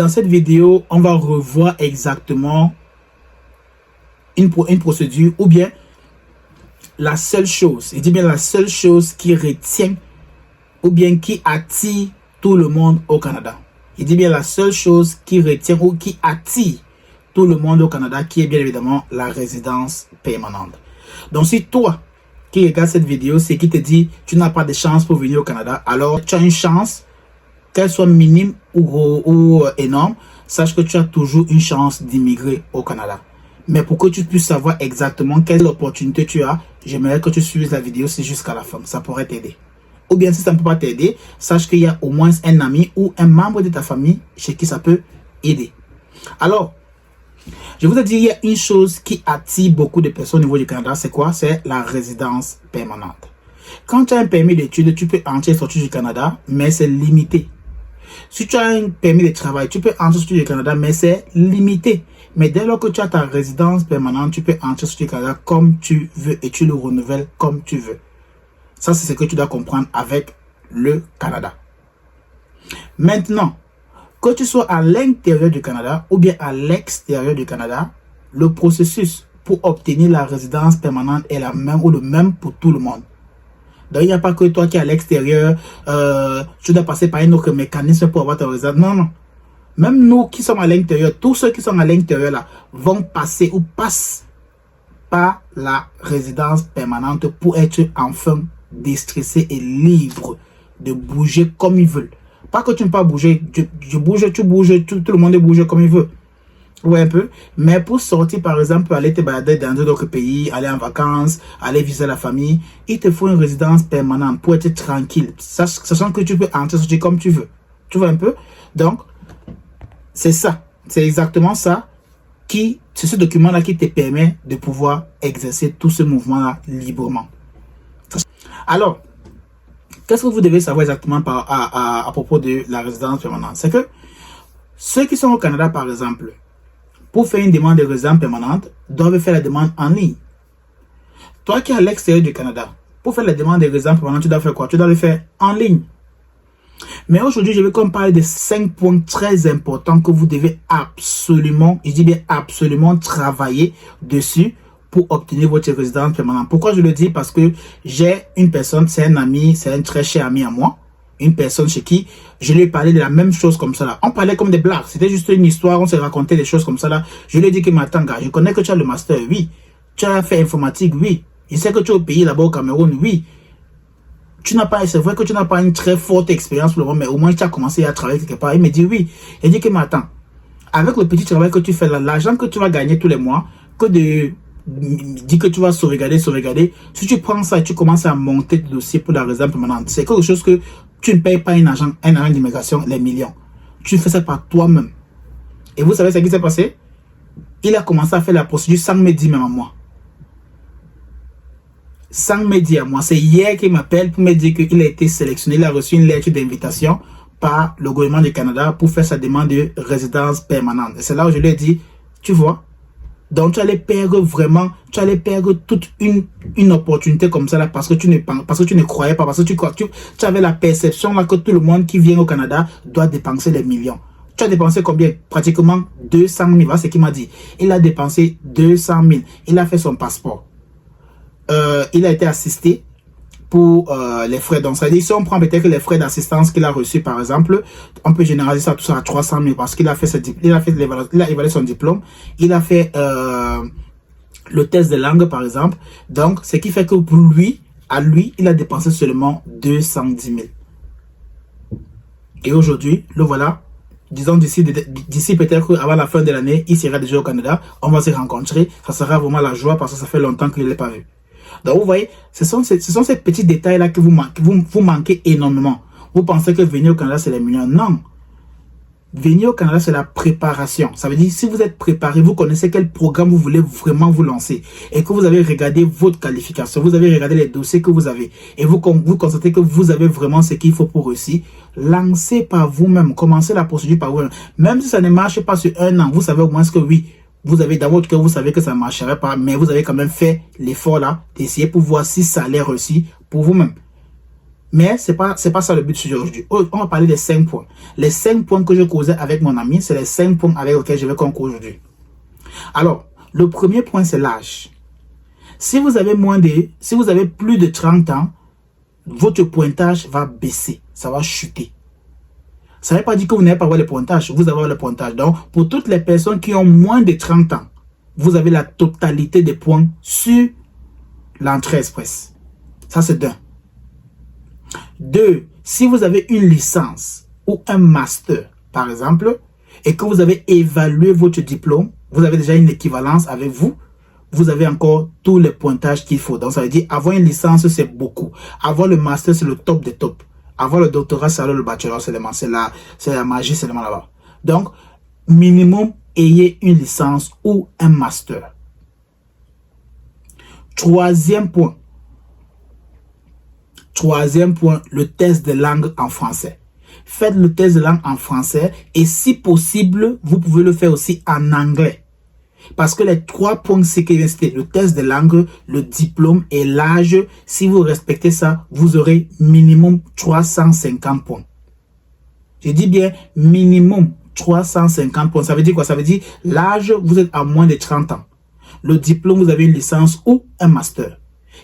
dans cette vidéo, on va revoir exactement une procédure ou bien la seule chose, je dis bien la seule chose qui retient ou bien qui attire tout le monde au Canada. Je dis bien la seule chose qui retient ou qui attire tout le monde au Canada, qui est bien évidemment la résidence permanente. Donc si toi qui regarde cette vidéo, c'est qui te dit tu n'as pas de chance pour venir au Canada, alors tu as une chance, qu'elle soit minime ou énorme, sache que tu as toujours une chance d'immigrer au Canada. Mais pour que tu puisses savoir exactement quelle opportunité tu as, j'aimerais que tu suives la vidéo jusqu'à la fin. Ça pourrait t'aider. Ou bien si ça ne peut pas t'aider, sache qu'il y a au moins un ami ou un membre de ta famille chez qui ça peut aider. Alors, je vous ai dit, il y a une chose qui attire beaucoup de personnes au niveau du Canada, c'est quoi? C'est la résidence permanente. Quand tu as un permis d'études, tu peux entrer et sortir du Canada, mais c'est limité. Si tu as un permis de travail, tu peux entrer et sortir du Canada, mais c'est limité. Mais dès lors que tu as ta résidence permanente, tu peux entrer et sortir du Canada comme tu veux et tu le renouvelles comme tu veux. Ça, c'est ce que tu dois comprendre avec le Canada. Maintenant, que tu sois à l'intérieur du Canada ou bien à l'extérieur du Canada, le processus pour obtenir la résidence permanente est la même ou le même pour tout le monde. Donc, il n'y a pas que toi qui es à l'extérieur, tu dois passer par un autre mécanisme pour avoir ta résidence. Non, non. Même nous qui sommes à l'intérieur, tous ceux qui sont à l'intérieur là, vont passer ou passent par la résidence permanente pour être enfin déstressés et libres de bouger comme ils veulent. Pas que tu ne peux pas bouger, tu bouges, tout le monde bouge comme il veut. Ouais, un peu. Mais pour sortir, par exemple, aller te balader dans d'autres pays, aller en vacances, aller visiter la famille, il te faut une résidence permanente pour être tranquille, sachant que tu peux entrer et sortir comme tu veux. Tu vois un peu? Donc, c'est ça. C'est exactement ça c'est ce document-là qui te permet de pouvoir exercer tout ce mouvement-là librement. Alors, qu'est-ce que vous devez savoir exactement à propos de la résidence permanente? C'est que ceux qui sont au Canada, par exemple, pour faire une demande de résidence permanente, doivent faire la demande en ligne. Toi qui es à l'extérieur du Canada, pour faire la demande de résidence permanente, tu dois faire quoi? Tu dois le faire en ligne. Mais aujourd'hui, je vais comme parler de 5 points très importants que vous devez absolument, je dis bien absolument, travailler dessus pour obtenir votre résidence permanente. Pourquoi je le dis? Parce que j'ai une personne, c'est un ami, c'est un très cher ami à moi, une personne chez qui je lui ai parlé de la même chose comme ça là. On parlait comme des blagues, c'était juste une histoire, on s'est raconté des choses comme ça là. Je lui ai dit que m'attends gars, je connais que tu as le master, oui. Tu as fait informatique, oui. Je sais que tu es au pays là-bas au Cameroun, oui. Tu n'as pas, c'est vrai que tu n'as pas une très forte expérience pour le moment, mais au moins tu as commencé à travailler quelque part. Il me dit oui. Il dit que m'attends, avec le petit travail que tu fais là, l'argent que tu vas gagner tous les mois, que de dis que tu vas sauvegarder, si tu prends ça et tu commences à monter le dossier pour la résidence permanente, c'est quelque chose que tu ne payes pas un agent d'immigration les millions. Tu fais ça par toi-même. Et vous savez ce qui s'est passé? Il a commencé à faire la procédure sans me dire même à moi. Sans me dire à moi. C'est hier qu'il m'appelle pour me dire qu'il a été sélectionné. Il a reçu une lettre d'invitation par le gouvernement du Canada pour faire sa demande de résidence permanente. Et c'est là où je lui ai dit, tu vois, donc tu allais perdre vraiment, tu allais perdre toute une opportunité comme ça là parce que tu ne croyais pas, parce que tu avais la perception là que tout le monde qui vient au Canada doit dépenser des millions. Tu as dépensé combien? Pratiquement 200 000, voilà ce qu'il m'a dit. Il a dépensé 200 000. Il a fait son passeport. Il a été assisté pour les frais. Donc, ça veut dire, si on prend peut-être les frais d'assistance qu'il a reçus, par exemple, on peut généraliser ça tout ça à 300 000 parce qu'il a fait il a évalué son diplôme, il a fait le test de langue, par exemple. Donc, ce qui fait que pour lui, il a dépensé seulement 210 000. Et aujourd'hui, le voilà. Disons d'ici peut-être avant la fin de l'année, il sera déjà au Canada. On va se rencontrer. Ça sera vraiment la joie parce que ça fait longtemps qu'il ne l'a pas vu. Donc vous voyez, ce sont ces petits détails-là que vous manquez énormément. Vous pensez que venir au Canada, c'est les millions. Non. Venir au Canada, c'est la préparation. Ça veut dire, si vous êtes préparé, vous connaissez quel programme vous voulez vraiment vous lancer. Et que vous avez regardé votre qualification, vous avez regardé les dossiers que vous avez. Et vous constatez que vous avez vraiment ce qu'il faut pour réussir. Lancez par vous-même. Commencez la procédure par vous-même. Même si ça ne marche pas sur un an, vous savez au moins que oui, vous avez dans votre cœur, vous savez que ça ne marcherait pas, mais vous avez quand même fait l'effort là, d'essayer pour voir si ça allait réussir pour vous-même. Mais c'est pas ça le but de aujourd'hui. On va parler des 5 points. Les 5 points que je causais avec mon ami, c'est les 5 points avec lesquels je vais conclure aujourd'hui. Alors, le premier point, c'est l'âge. Si vous avez plus de 30 ans, votre pointage va baisser. Ça va chuter. Ça ne veut pas dire que vous n'avez pas avoir le pointage. Vous avez le pointage. Donc, pour toutes les personnes qui ont moins de 30 ans, vous avez la totalité des points sur l'entrée express. Ça, c'est d'un. 2. Si vous avez une licence ou un master, par exemple, et que vous avez évalué votre diplôme, vous avez déjà une équivalence avec vous, vous avez encore tous les pointages qu'il faut. Donc, ça veut dire avoir une licence, c'est beaucoup. Avoir le master, c'est le top des tops. Avoir le doctorat, c'est le bachelor seulement. C'est la magie seulement là-bas. Donc, minimum, ayez une licence ou un master. Troisième point, le test de langue en français. Faites le test de langue en français et si possible, vous pouvez le faire aussi en anglais. Parce que les 3 points, c'est que le test de langue, le diplôme et l'âge, si vous respectez ça, vous aurez minimum 350 points. Je dis bien minimum 350 points. Ça veut dire quoi? Ça veut dire l'âge, vous êtes à moins de 30 ans. Le diplôme, vous avez une licence ou un master.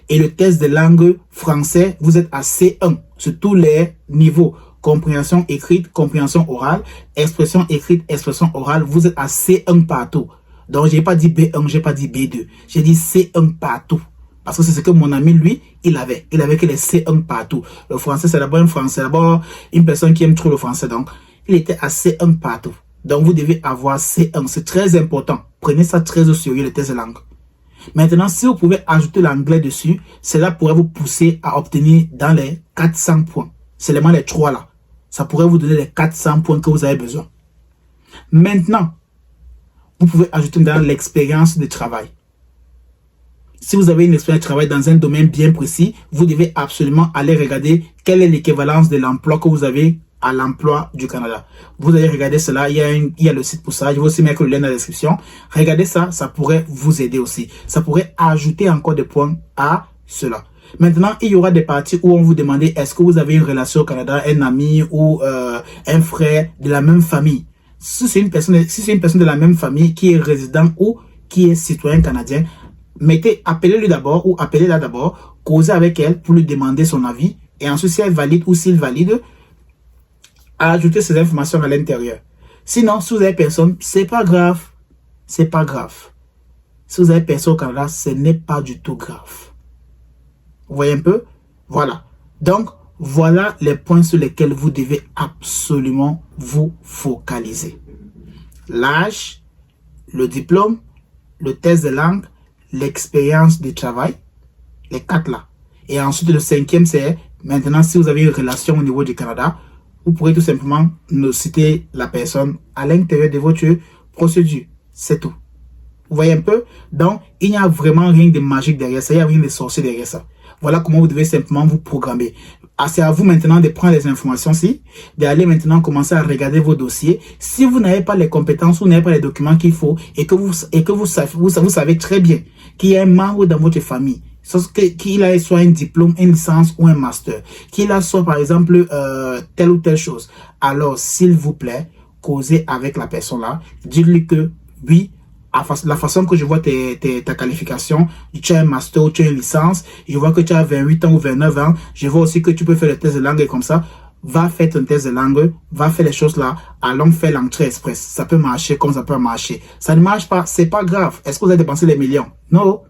Et le test de langue français, vous êtes à C1 sur tous les niveaux. Compréhension écrite, compréhension orale, expression écrite, expression orale, vous êtes à C1 partout. Donc, je n'ai pas dit B1, je n'ai pas dit B2. J'ai dit C1 partout. Parce que c'est ce que mon ami, lui, il avait. Il avait que les C1 partout. Le français, c'est d'abord un français. D'abord, une personne qui aime trop le français. Donc, il était à C1 partout. Donc, vous devez avoir C1. C'est très important. Prenez ça très au sérieux, le test de langue. Maintenant, si vous pouvez ajouter l'anglais dessus, cela pourrait vous pousser à obtenir dans les 400 points. Seulement les 3 là. Ça pourrait vous donner les 400 points que vous avez besoin. Maintenant, vous pouvez ajouter dans l'expérience de travail. Si vous avez une expérience de travail dans un domaine bien précis, vous devez absolument aller regarder quelle est l'équivalence de l'emploi que vous avez à l'emploi du Canada. Vous allez regarder cela, il y a le site pour ça, je vais aussi mettre le lien dans la description. Regardez ça, ça pourrait vous aider aussi. Ça pourrait ajouter encore des points à cela. Maintenant, il y aura des parties où on vous demande est-ce que vous avez une relation au Canada, un ami ou un frère de la même famille. Si c'est une personne de la même famille qui est résident ou qui est citoyen canadien, appelez-le d'abord ou appelez-la d'abord, causez avec elle pour lui demander son avis et ensuite si elle valide ou s'il valide, ajoutez ces informations à l'intérieur. Sinon, si vous avez personne, c'est pas grave. C'est pas grave. Si vous avez personne au Canada, ce n'est pas du tout grave. Vous voyez un peu? Voilà. Donc, voilà les points sur lesquels vous devez absolument vous focaliser. L'âge, le diplôme, le test de langue, l'expérience de travail, les 4 là. Et ensuite, le 5e, c'est maintenant, si vous avez une relation au niveau du Canada, vous pourrez tout simplement nous citer la personne à l'intérieur de votre procédure. C'est tout. Vous voyez un peu? Donc, il n'y a vraiment rien de magique derrière ça. Il n'y a rien de sorcier derrière ça. Voilà comment vous devez simplement vous programmer. C'est à vous maintenant de prendre les informations-ci, d'aller maintenant commencer à regarder vos dossiers. Si vous n'avez pas les compétences, vous n'avez pas les documents qu'il faut et que vous savez très bien qu'il y a un membre dans votre famille, qu'il a soit un diplôme, une licence ou un master, qu'il a soit par exemple telle ou telle chose, alors s'il vous plaît, causez avec la personne là, dites-lui que oui, la façon que je vois ta qualification, tu as un master ou tu as une licence, je vois que tu as 28 ans ou 29 ans, je vois aussi que tu peux faire le test de langue et comme ça, va faire ton test de langue, va faire les choses là, allons faire l'entrée express. Ça peut marcher comme ça peut marcher. Ça ne marche pas, c'est pas grave. Est-ce que vous avez dépensé les millions? Non.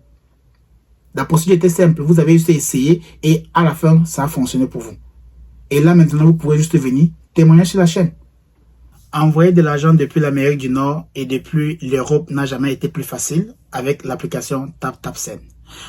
La procédure était simple, vous avez juste essayé et à la fin, ça a fonctionné pour vous. Et là maintenant, vous pouvez juste venir témoigner sur la chaîne. Envoyer de l'argent depuis l'Amérique du Nord et depuis l'Europe n'a jamais été plus facile avec l'application TapTapSend.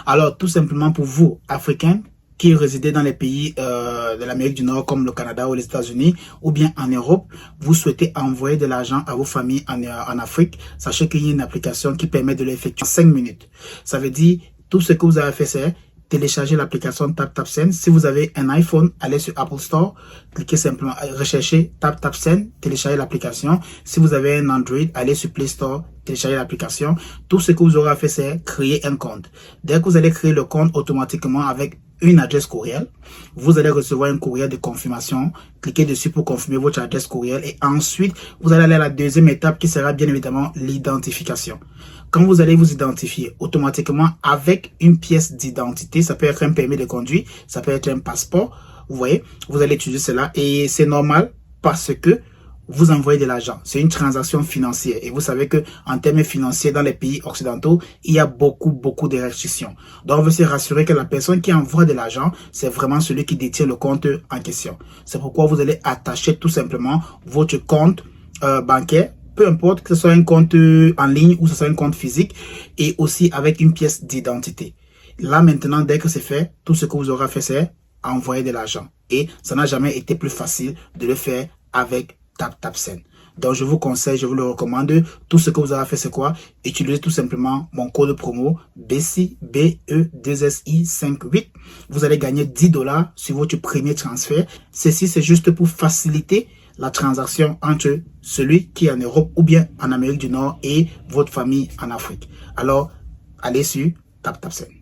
Alors, tout simplement pour vous, Africains, qui résidez dans les pays de l'Amérique du Nord comme le Canada ou les États-Unis ou bien en Europe, vous souhaitez envoyer de l'argent à vos familles en Afrique, sachez qu'il y a une application qui permet de l'effectuer en 5 minutes. Ça veut dire, tout ce que vous avez fait, c'est télécharger l'application TapTapSend. Si vous avez un iPhone, allez sur Apple Store, cliquez simplement, recherchez TapTapSend, téléchargez l'application. Si vous avez un Android, allez sur Play Store, téléchargez l'application. Tout ce que vous aurez à faire, c'est créer un compte. Dès que vous allez créer le compte, automatiquement, avec une adresse courriel. Vous allez recevoir un courriel de confirmation. Cliquez dessus pour confirmer votre adresse courriel. Et ensuite, vous allez aller à la deuxième étape qui sera bien évidemment l'identification. Quand vous allez vous identifier automatiquement avec une pièce d'identité, ça peut être un permis de conduire, ça peut être un passeport. Vous voyez, vous allez utiliser cela et c'est normal parce que vous envoyez de l'argent. C'est une transaction financière. Et vous savez que en termes financiers, dans les pays occidentaux, il y a beaucoup de restrictions. Donc, on veut se rassurer que la personne qui envoie de l'argent, c'est vraiment celui qui détient le compte en question. C'est pourquoi vous allez attacher tout simplement votre compte bancaire, peu importe que ce soit un compte en ligne ou que ce soit un compte physique, et aussi avec une pièce d'identité. Là, maintenant, dès que c'est fait, tout ce que vous aurez fait, c'est envoyer de l'argent. Et ça n'a jamais été plus facile de le faire avec TapTapSend. Donc, je vous conseille, je vous le recommande. Tout ce que vous avez fait, c'est quoi? Utilisez tout simplement mon code promo BESI, BE2SI58. Vous allez gagner 10 $ sur votre premier transfert. Ceci, c'est juste pour faciliter la transaction entre celui qui est en Europe ou bien en Amérique du Nord et votre famille en Afrique. Alors, allez sur TapTapSend.